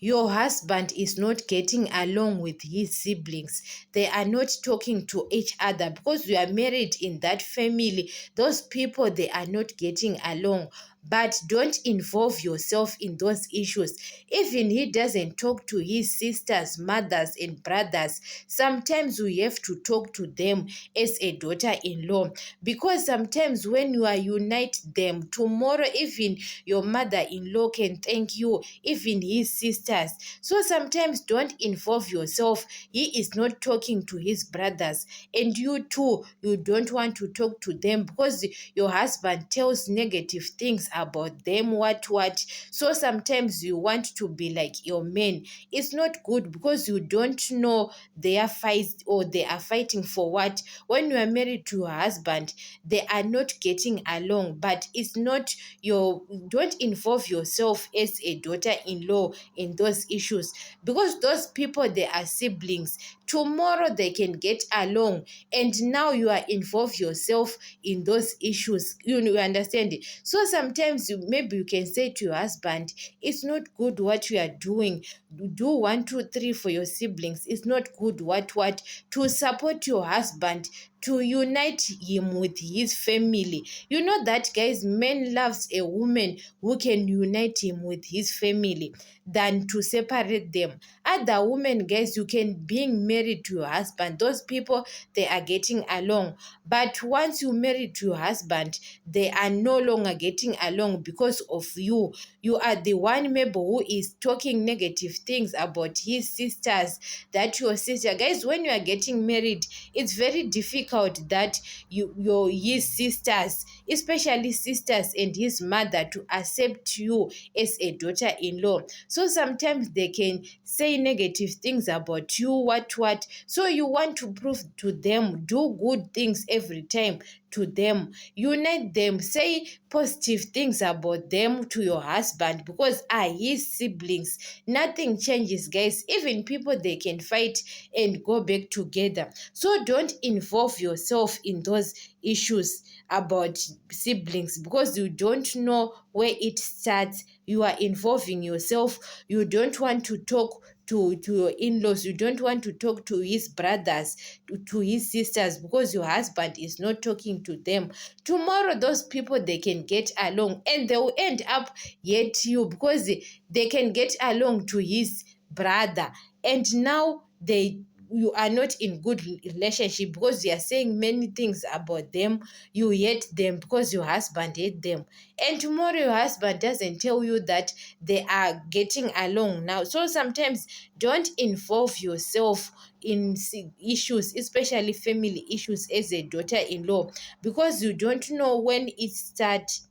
your husband is not getting along with his siblings, they are not talking to each other because you are married in that family, those people, they are not getting along. But don't involve yourself in those issues. Even he doesn't talk to his sisters, mothers, and brothers. Sometimes we have to talk to them as a daughter-in-law, because sometimes when you are unite them, tomorrow even your mother-in-law can thank you, even his sisters. So sometimes don't involve yourself. He is not talking to his brothers, and you too, you don't want to talk to them because your husband tells negative things about them, what. So sometimes you want to be like your men. It's not good because you don't know their fights, or they are fighting for what. When you are married to your husband, they are not getting along, but it's not your, don't involve yourself as a daughter-in-law in those issues, because those people, they are siblings. Tomorrow they can get along, and now you are involve yourself in those issues. You understand it? So sometimes maybe you can say to your husband, it's not good what you are doing. Do 1 2 3 for your siblings. It's not good what, to support your husband, to unite him with his family. You know that, guys, man loves a woman who can unite him with his family than to separate them. Other women, guys, you can being married to your husband, those people, they are getting along. But once you married to your husband, they are no longer getting along because of you. You are the one maybe who is talking negative things about his sisters, that your sister, guys, when you are getting married, it's very difficult that your his sisters, especially sisters and his mother, to accept you as a daughter-in-law. So sometimes they can say negative things about you, what. So you want to prove to them, do good things every time to them, unite them, say positive things about them to your husband, because are his siblings. Nothing changes, guys. Even people, they can fight and go back together. So don't involve yourself in those issues about siblings, because you don't know where it starts. You are involving yourself. You don't want to talk to your in-laws. You don't want to talk to his brothers, to his sisters, because your husband is not talking to them. Tomorrow those people, they can get along, and they will end up yet you, because they can get along to his brother, and now you are not in good relationship, because you are saying many things about them. You hate them because your husband hate them, and tomorrow your husband doesn't tell you that they are getting along now. So sometimes don't involve yourself in issues, especially family issues, as a daughter-in-law, because you don't know when it starts